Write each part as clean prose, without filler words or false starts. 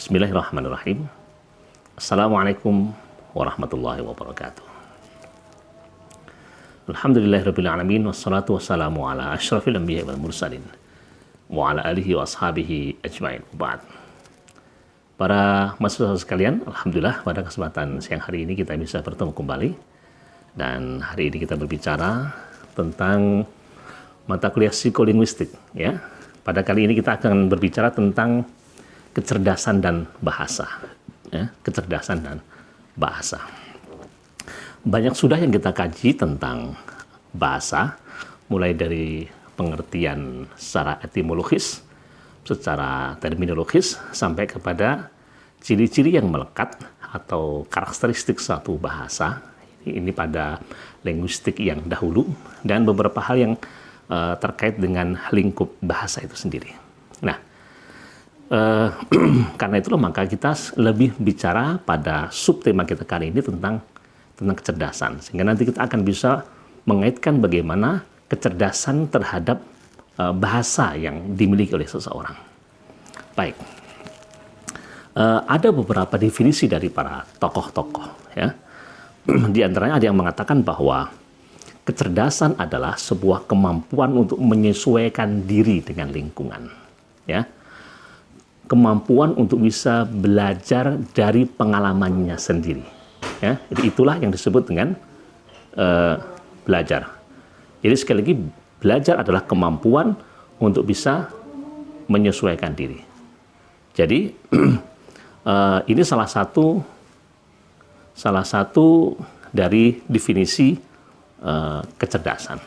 Bismillahirrahmanirrahim. Assalamualaikum warahmatullahi wabarakatuh. Alhamdulillahirabbil alamin wassalatu wassalamu ala asyrafil anbiya'i wal mursalin wa ala alihi wa ashabihi ajmain. Ba'd. Para mahasiswa sekalian, alhamdulillah pada kesempatan siang hari ini kita bisa bertemu kembali. Dan hari ini kita berbicara tentang mata kuliah psikolinguistik, ya. Pada kali ini kita akan berbicara tentang kecerdasan dan bahasa, ya, kecerdasan dan bahasa. Banyak sudah yang kita kaji tentang bahasa, mulai dari pengertian secara etimologis, secara terminologis, sampai kepada ciri-ciri yang melekat atau karakteristik suatu bahasa. Ini pada linguistik yang dahulu, dan beberapa hal yang terkait dengan lingkup bahasa itu sendiri. Nah, karena itulah maka kita lebih bicara pada subtema kita kali ini tentang kecerdasan, sehingga nanti kita akan bisa mengaitkan bagaimana kecerdasan terhadap bahasa yang dimiliki oleh seseorang. Baik, ada beberapa definisi dari para tokoh-tokoh, ya. Di antaranya ada yang mengatakan bahwa kecerdasan adalah sebuah kemampuan untuk menyesuaikan diri dengan lingkungan, ya. Kemampuan untuk bisa belajar dari pengalamannya sendiri, ya. Jadi itulah yang disebut dengan belajar. Jadi sekali lagi, belajar adalah kemampuan untuk bisa menyesuaikan diri. Jadi ini salah satu dari definisi kecerdasan.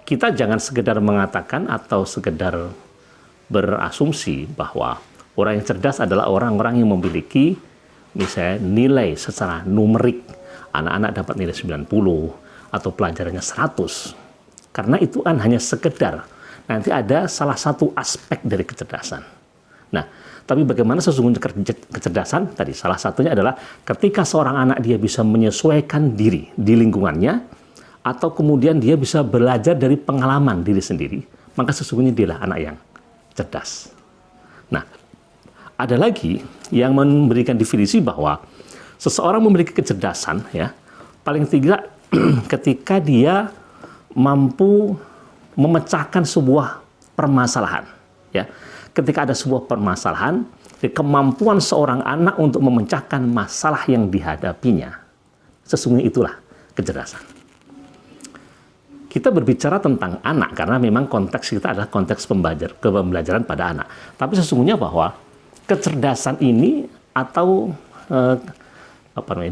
Kita jangan sekedar mengatakan atau sekedar berasumsi bahwa orang yang cerdas adalah orang-orang yang memiliki misalnya nilai secara numerik, anak-anak dapat nilai 90 atau pelajarannya 100. Karena itu kan hanya sekedar, nanti ada salah satu aspek dari kecerdasan. Nah, tapi bagaimana sesungguhnya kecerdasan? Tadi salah satunya adalah ketika seorang anak dia bisa menyesuaikan diri di lingkungannya, atau kemudian dia bisa belajar dari pengalaman diri sendiri, maka sesungguhnya dialah anak yang cerdas. Nah, ada lagi yang memberikan definisi bahwa seseorang memiliki kecerdasan, ya, paling tidak ketika dia mampu memecahkan sebuah permasalahan, ya. Ketika ada sebuah permasalahan, kemampuan seorang anak untuk memecahkan masalah yang dihadapinya, sesungguhnya itulah kecerdasan. Kita berbicara tentang anak karena memang konteks kita adalah konteks pembelajaran pada anak. Tapi sesungguhnya bahwa kecerdasan ini atau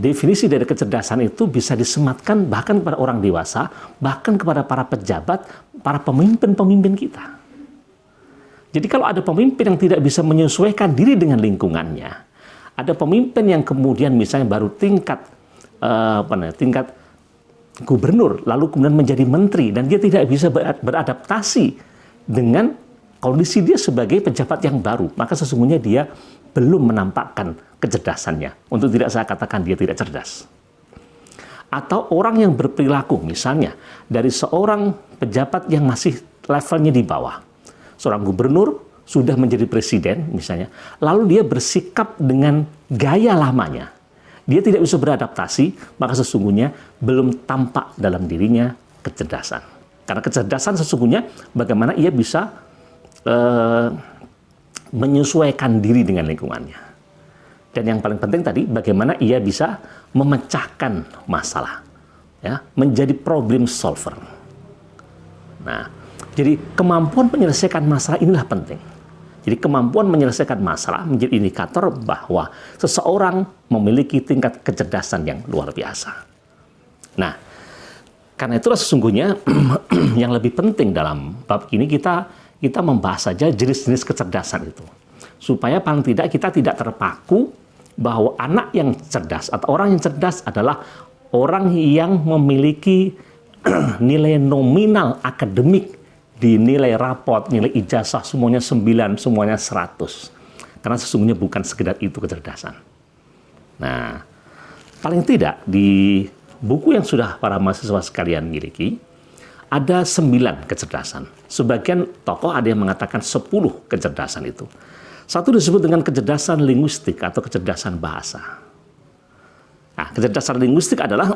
definisi dari kecerdasan itu bisa disematkan bahkan kepada orang dewasa, bahkan kepada para pejabat, para pemimpin-pemimpin kita. Jadi kalau ada pemimpin yang tidak bisa menyesuaikan diri dengan lingkungannya, ada pemimpin yang kemudian misalnya baru tingkat gubernur, lalu kemudian menjadi menteri, dan dia tidak bisa beradaptasi dengan kondisi dia sebagai pejabat yang baru, maka sesungguhnya dia belum menampakkan kecerdasannya. Untuk tidak saya katakan dia tidak cerdas. Atau orang yang berperilaku, misalnya dari seorang pejabat yang masih levelnya di bawah, seorang gubernur sudah menjadi presiden misalnya, lalu dia bersikap dengan gaya lamanya, dia tidak bisa beradaptasi, maka sesungguhnya belum tampak dalam dirinya kecerdasan. Karena kecerdasan sesungguhnya bagaimana ia bisa menyesuaikan diri dengan lingkungannya. Dan yang paling penting tadi, bagaimana ia bisa memecahkan masalah, ya, menjadi problem solver. Nah, jadi kemampuan menyelesaikan masalah inilah penting. Jadi kemampuan menyelesaikan masalah menjadi indikator bahwa seseorang memiliki tingkat kecerdasan yang luar biasa. Nah, karena itulah sesungguhnya yang lebih penting dalam bab ini kita membahas saja jenis-jenis kecerdasan itu. Supaya paling tidak kita tidak terpaku bahwa anak yang cerdas atau orang yang cerdas adalah orang yang memiliki nilai nominal akademik di nilai raport, nilai ijazah semuanya 9, semuanya 100. Karena sesungguhnya bukan sekedar itu kecerdasan. Nah, paling tidak di buku yang sudah para mahasiswa sekalian miliki, ada 9 kecerdasan. Sebagian tokoh ada yang mengatakan 10 kecerdasan itu. Satu disebut dengan kecerdasan linguistik atau kecerdasan bahasa. Nah, kecerdasan linguistik adalah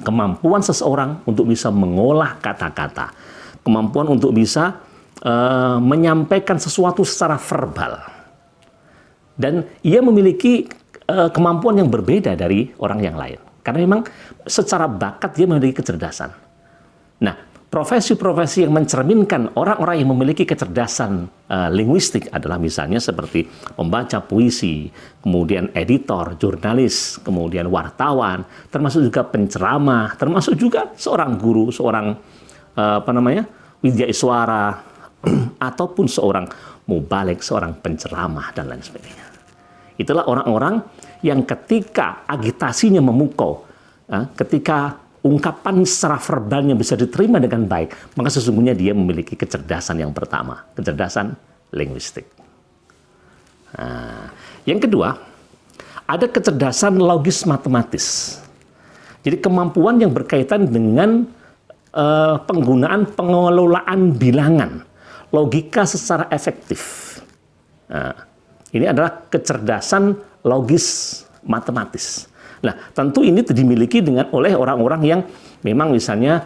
kemampuan seseorang untuk bisa mengolah kata-kata, kemampuan untuk bisa menyampaikan sesuatu secara verbal. Dan ia memiliki kemampuan yang berbeda dari orang yang lain. Karena memang secara bakat dia memiliki kecerdasan. Nah, profesi-profesi yang mencerminkan orang-orang yang memiliki kecerdasan linguistik adalah misalnya seperti pembaca puisi, kemudian editor, jurnalis, kemudian wartawan, termasuk juga penceramah, termasuk juga seorang guru, seorang widyaiswara, ataupun seorang mubalik, seorang penceramah, dan lain sebagainya. Itulah orang-orang yang ketika agitasinya memukau, ketika ungkapan secara verbalnya bisa diterima dengan baik, maka sesungguhnya dia memiliki kecerdasan yang pertama, kecerdasan linguistik. Nah, yang kedua, ada kecerdasan logis matematis. Jadi kemampuan yang berkaitan dengan penggunaan pengelolaan bilangan, logika secara efektif. Nah, ini adalah kecerdasan logis matematis. Nah, tentu ini dimiliki oleh orang-orang yang memang misalnya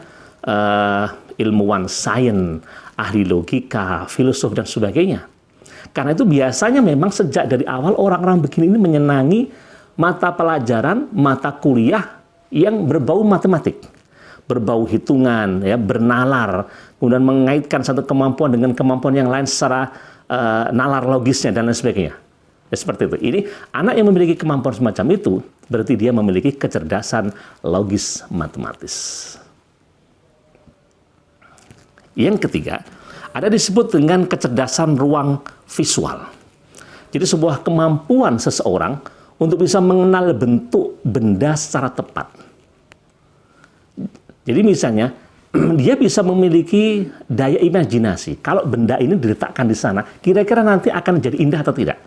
ilmuwan sains, ahli logika, filosof, dan sebagainya. Karena itu biasanya memang sejak dari awal orang-orang begini ini menyenangi mata pelajaran, mata kuliah yang berbau matematik, berbau hitungan, ya, bernalar, kemudian mengaitkan satu kemampuan dengan kemampuan yang lain secara nalar logisnya dan lain sebagainya. Ya, seperti itu. Ini anak yang memiliki kemampuan semacam itu berarti dia memiliki kecerdasan logis matematis. Yang ketiga, ada disebut dengan kecerdasan ruang visual. Jadi sebuah kemampuan seseorang untuk bisa mengenal bentuk benda secara tepat. Jadi misalnya, dia bisa memiliki daya imajinasi. Kalau benda ini diletakkan di sana, kira-kira nanti akan jadi indah atau tidak?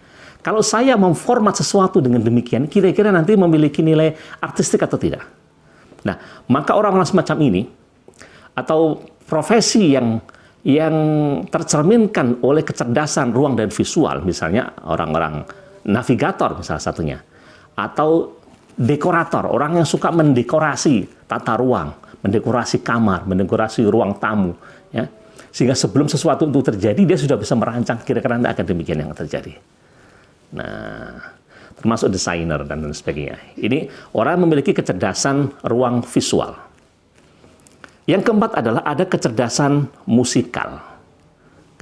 Kalau saya memformat sesuatu dengan demikian, kira-kira nanti memiliki nilai artistik atau tidak? Nah, maka orang-orang semacam ini, atau profesi yang tercerminkan oleh kecerdasan ruang dan visual, misalnya orang-orang navigator salah satunya, atau dekorator, orang yang suka mendekorasi tata ruang, mendekorasi kamar, mendekorasi ruang tamu, ya, sehingga sebelum sesuatu itu terjadi, dia sudah bisa merancang kira-kira nanti akan demikian yang terjadi. Nah, termasuk desainer dan lain sebagainya. Ini orang memiliki kecerdasan ruang visual. Yang keempat adalah ada kecerdasan musikal.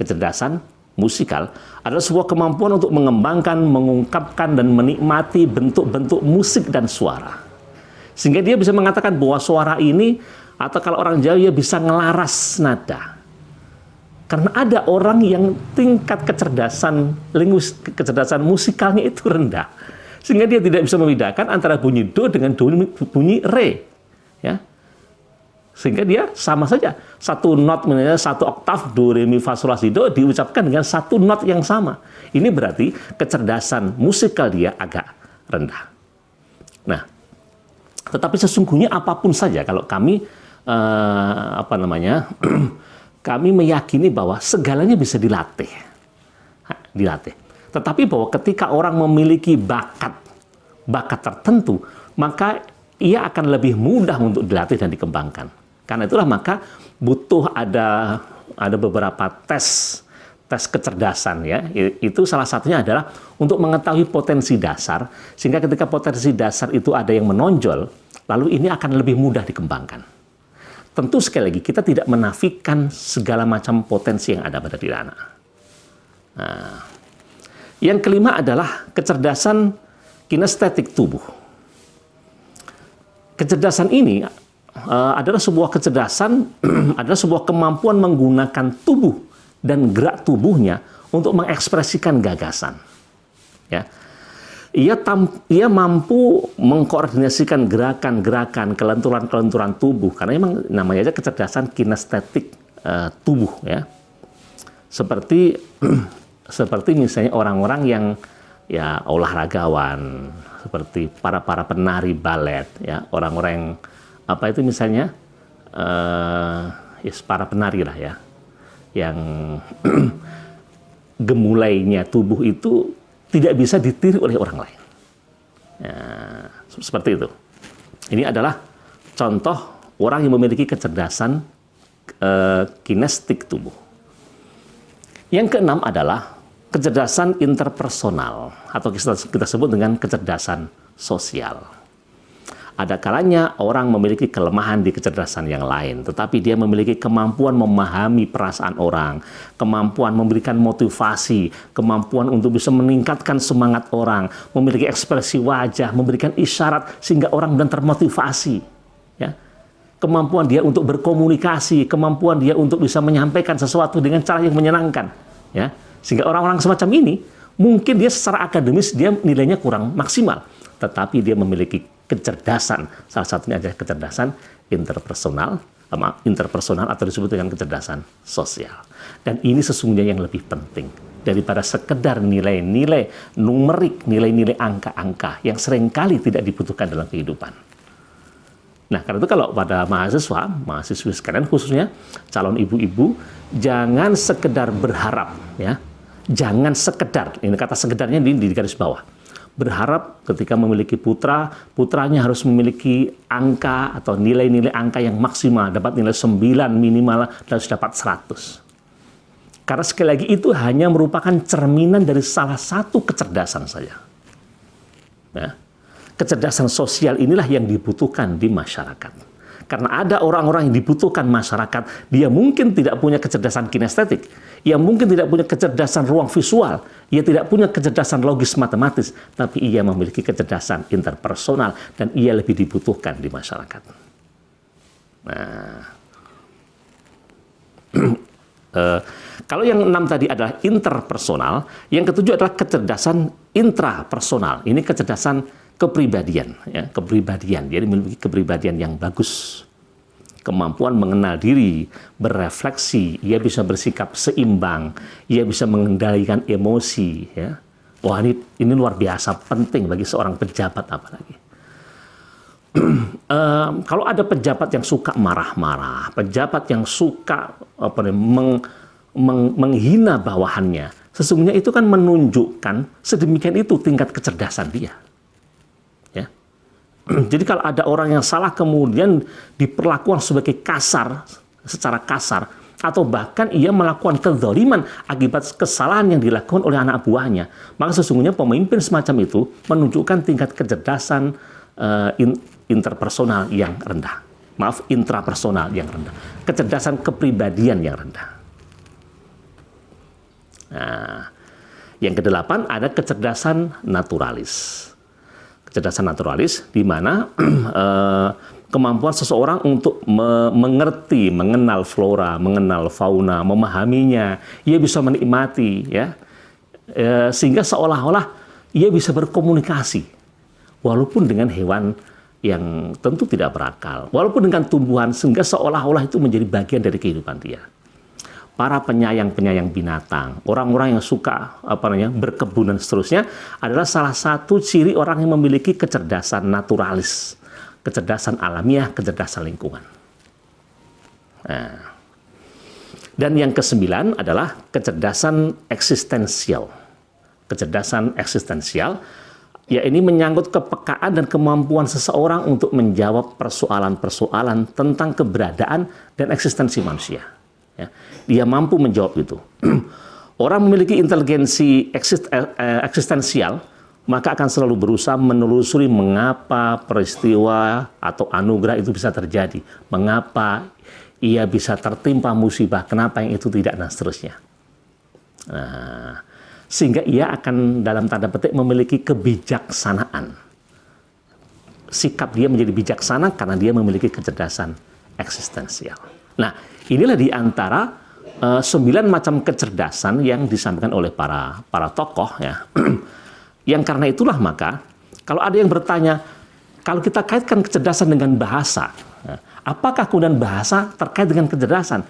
Kecerdasan musikal adalah sebuah kemampuan untuk mengembangkan, mengungkapkan, dan menikmati bentuk-bentuk musik dan suara. Sehingga dia bisa mengatakan bahwa suara ini, atau kalau orang Jawa, dia bisa ngelaras nada. Karena ada orang yang tingkat kecerdasan musikalnya itu rendah. Sehingga dia tidak bisa membedakan antara bunyi do dengan bunyi re. Ya. Sehingga dia sama saja. Satu not, misalnya satu oktav, do, re, mi, fa, sol, la, si, do, diucapkan dengan satu not yang sama. Ini berarti kecerdasan musikal dia agak rendah. Nah, tetapi sesungguhnya apapun saja, kalau kami, kami meyakini bahwa segalanya bisa dilatih. Tetapi bahwa ketika orang memiliki bakat tertentu, maka ia akan lebih mudah untuk dilatih dan dikembangkan. Karena itulah maka butuh ada beberapa tes kecerdasan, ya. Itu salah satunya adalah untuk mengetahui potensi dasar, sehingga ketika potensi dasar itu ada yang menonjol, lalu ini akan lebih mudah dikembangkan. Tentu sekali lagi kita tidak menafikan segala macam potensi yang ada pada diri anak. Nah, yang kelima adalah kecerdasan kinestetik tubuh. Kecerdasan ini adalah sebuah kecerdasan, adalah sebuah kemampuan menggunakan tubuh dan gerak tubuhnya untuk mengekspresikan gagasan. Ya. Ia mampu mengkoordinasikan gerakan-gerakan, kelenturan-kelenturan tubuh, karena memang namanya aja kecerdasan kinestetik tubuh, ya. Seperti misalnya orang-orang yang ya olahragawan, seperti para penari balet, ya, orang-orang yang apa itu misalnya para penari lah, ya, yang gemulainya tubuh itu tidak bisa ditiru oleh orang lain. Ya, seperti itu. Ini adalah contoh orang yang memiliki kecerdasan kinestik tubuh. Yang keenam adalah kecerdasan interpersonal atau kita sebut dengan kecerdasan sosial. Ada kalanya orang memiliki kelemahan di kecerdasan yang lain, tetapi dia memiliki kemampuan memahami perasaan orang, kemampuan memberikan motivasi, kemampuan untuk bisa meningkatkan semangat orang, memiliki ekspresi wajah, memberikan isyarat sehingga orang dan termotivasi. Ya. Kemampuan dia untuk berkomunikasi, kemampuan dia untuk bisa menyampaikan sesuatu dengan cara yang menyenangkan. Ya. Sehingga orang-orang semacam ini, mungkin dia secara akademis dia nilainya kurang maksimal, tetapi dia memiliki kecerdasan, salah satunya adalah kecerdasan interpersonal atau disebut dengan kecerdasan sosial. Dan ini sesungguhnya yang lebih penting daripada sekedar nilai-nilai numerik, nilai-nilai angka-angka yang seringkali tidak dibutuhkan dalam kehidupan. Nah, karena itu kalau pada mahasiswi sekalian khususnya calon ibu-ibu, jangan sekedar berharap, ya. Jangan sekedar, ini kata sekedarnya di garis bawah. Berharap ketika memiliki putranya harus memiliki angka atau nilai-nilai angka yang maksimal, dapat nilai 9 minimal dan harus dapat 100. Karena sekali lagi itu hanya merupakan cerminan dari salah satu kecerdasan saja. Ya. Kecerdasan sosial inilah yang dibutuhkan di masyarakat. Karena ada orang-orang yang dibutuhkan masyarakat, dia mungkin tidak punya kecerdasan kinestetik, ia mungkin tidak punya kecerdasan ruang visual, ia tidak punya kecerdasan logis matematis, tapi ia memiliki kecerdasan interpersonal dan ia lebih dibutuhkan di masyarakat. Nah, kalau yang 6 tadi adalah interpersonal, yang ketujuh adalah kecerdasan intrapersonal. Ini kecerdasan kepribadian, ya, kepribadian. Dia memiliki kepribadian yang bagus. Kemampuan mengenal diri, berefleksi, ia bisa bersikap seimbang, ia bisa mengendalikan emosi, ya. Wah, ini luar biasa penting bagi seorang pejabat apalagi. Kalau ada pejabat yang suka marah-marah, pejabat yang suka menghina bawahannya, sesungguhnya itu kan menunjukkan sedemikian itu tingkat kecerdasan dia. Jadi kalau ada orang yang salah kemudian diperlakukan sebagai kasar, secara kasar, atau bahkan ia melakukan kezaliman akibat kesalahan yang dilakukan oleh anak buahnya, maka sesungguhnya pemimpin semacam itu menunjukkan tingkat kecerdasan interpersonal yang rendah. Maaf, intrapersonal yang rendah. Kecerdasan kepribadian yang rendah. Nah, yang kedelapan ada kecerdasan naturalis. Kecerdasan naturalis, di mana kemampuan seseorang untuk mengerti, mengenal flora, mengenal fauna, memahaminya, ia bisa menikmati, ya, sehingga seolah-olah ia bisa berkomunikasi, walaupun dengan hewan yang tentu tidak berakal, walaupun dengan tumbuhan, sehingga seolah-olah itu menjadi bagian dari kehidupan dia. Para penyayang-penyayang binatang, orang-orang yang suka berkebun dan seterusnya adalah salah satu ciri orang yang memiliki kecerdasan naturalis, kecerdasan alamiah, kecerdasan lingkungan. Nah, dan yang ke-9 adalah kecerdasan eksistensial. Kecerdasan eksistensial, ya ini menyangkut kepekaan dan kemampuan seseorang untuk menjawab persoalan-persoalan tentang keberadaan dan eksistensi manusia. Ya, dia mampu menjawab itu. Orang memiliki inteligensi eksistensial, maka akan selalu berusaha menelusuri mengapa peristiwa atau anugerah itu bisa terjadi, mengapa ia bisa tertimpa musibah, kenapa yang itu tidak, dan seterusnya. Nah, sehingga ia akan dalam tanda petik memiliki kebijaksanaan. Sikap dia menjadi bijaksana karena dia memiliki kecerdasan eksistensial. Nah, inilah di antara 9 macam kecerdasan yang disampaikan oleh para tokoh, ya. Yang karena itulah maka kalau ada yang bertanya, kalau kita kaitkan kecerdasan dengan bahasa, ya, apakah kemudian bahasa terkait dengan kecerdasan?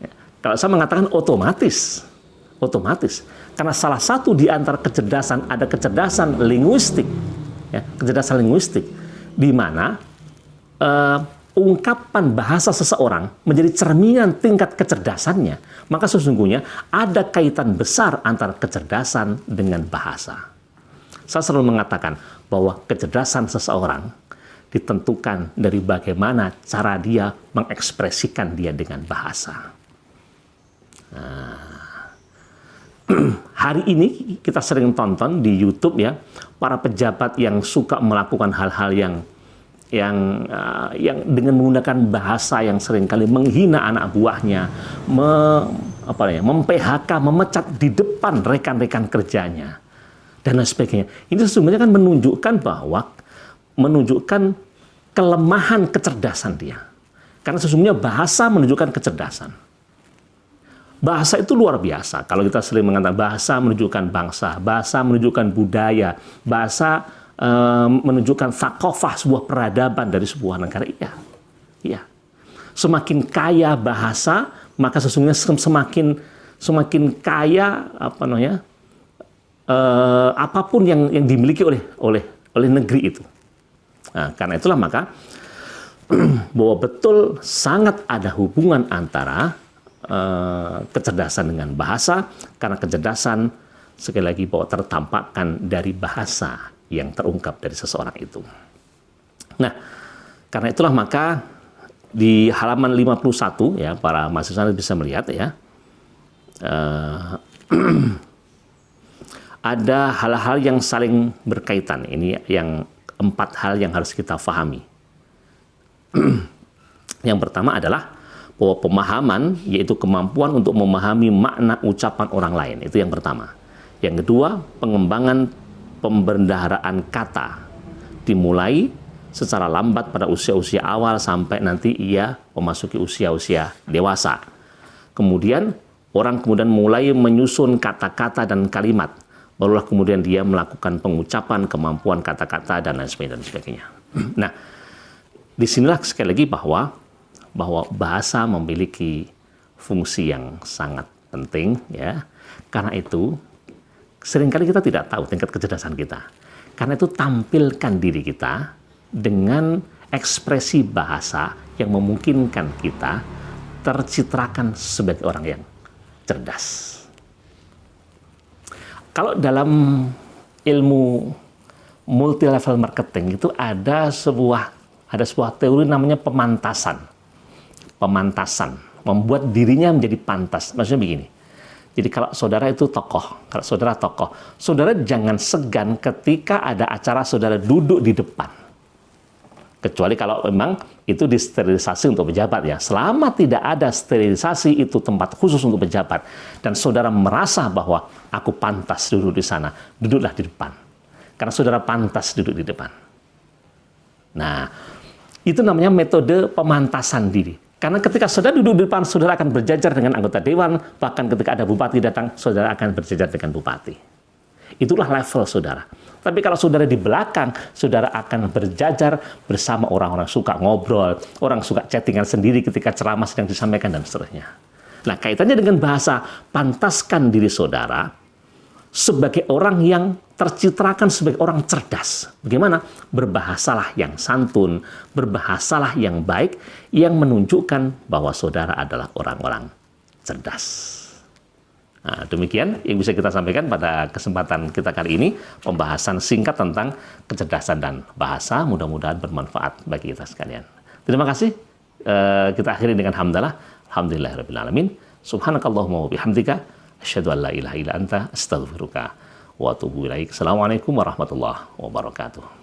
Ya, kalau saya mengatakan otomatis. Karena salah satu di antara kecerdasan ada kecerdasan linguistik, ya, kecerdasan linguistik, di mana ungkapan bahasa seseorang menjadi cerminan tingkat kecerdasannya, maka sesungguhnya ada kaitan besar antara kecerdasan dengan bahasa. Saya selalu mengatakan bahwa kecerdasan seseorang ditentukan dari bagaimana cara dia mengekspresikan dia dengan bahasa. Hari ini kita sering tonton di YouTube ya, para pejabat yang suka melakukan hal-hal yang dengan menggunakan bahasa yang seringkali menghina anak buahnya, mem-PHK, memecat di depan rekan-rekan kerjanya, dan lain sebagainya. Ini sesungguhnya kan menunjukkan kelemahan kecerdasan dia. Karena sesungguhnya bahasa menunjukkan kecerdasan. Bahasa itu luar biasa. Kalau kita sering mengatakan bahasa menunjukkan bangsa, bahasa menunjukkan budaya, bahasa menunjukkan thaqafah, sebuah peradaban dari sebuah negara. Iya. Semakin kaya bahasa, maka sesungguhnya semakin kaya apapun yang dimiliki oleh negeri itu. Nah, karena itulah maka bahwa betul sangat ada hubungan antara kecerdasan dengan bahasa, karena kecerdasan sekali lagi bahwa tertampakkan dari bahasa yang terungkap dari seseorang itu. Nah, karena itulah maka di halaman 51 ya, para mahasiswa bisa melihat ya, ada hal-hal yang saling berkaitan. Ini yang 4 hal yang harus kita pahami. Yang pertama adalah bahwa pemahaman, yaitu kemampuan untuk memahami makna ucapan orang lain. Itu yang pertama. Yang kedua, pengembangan pembendaharaan kata dimulai secara lambat pada usia-usia awal sampai nanti ia memasuki usia-usia dewasa. Kemudian orang mulai menyusun kata-kata dan kalimat. Barulah kemudian dia melakukan pengucapan, kemampuan kata-kata dan lain sebagainya. Nah, disinilah sekali lagi bahwa bahasa memiliki fungsi yang sangat penting ya. Karena itu seringkali kita tidak tahu tingkat kecerdasan kita. Karena itu tampilkan diri kita dengan ekspresi bahasa yang memungkinkan kita tercitrakan sebagai orang yang cerdas. Kalau dalam ilmu multi level marketing itu ada sebuah teori namanya pemantasan, membuat dirinya menjadi pantas. Maksudnya begini. Jadi kalau saudara itu tokoh, saudara jangan segan ketika ada acara saudara duduk di depan. Kecuali kalau memang itu disterilisasi untuk pejabat ya. Selama tidak ada sterilisasi, itu tempat khusus untuk pejabat, dan saudara merasa bahwa aku pantas duduk di sana, duduklah di depan. Karena saudara pantas duduk di depan. Nah, itu namanya metode pemantasan diri. Karena ketika saudara duduk di depan, saudara akan berjajar dengan anggota dewan, bahkan ketika ada bupati datang, saudara akan berjajar dengan bupati. Itulah level saudara. Tapi kalau saudara di belakang, saudara akan berjajar bersama orang-orang suka ngobrol, orang suka chattingan sendiri ketika ceramah sedang disampaikan, dan seterusnya. Nah, kaitannya dengan bahasa, pantaskan diri saudara sebagai orang yang tercitrakan sebagai orang cerdas. Bagaimana? Berbahasalah yang santun, berbahasalah yang baik, yang menunjukkan bahwa saudara adalah orang-orang cerdas. Nah, demikian yang bisa kita sampaikan pada kesempatan kita kali ini, pembahasan singkat tentang kecerdasan dan bahasa. Mudah-mudahan bermanfaat bagi kita sekalian. Terima kasih. Kita akhiri dengan hamdalah. Alhamdulillahirabbil alamin. Subhanakallahumma wa bihamdika asyhadu an la ilaha illa anta astaghfiruka wa atubu ilaik. Assalamualaikum warahmatullahi wabarakatuh.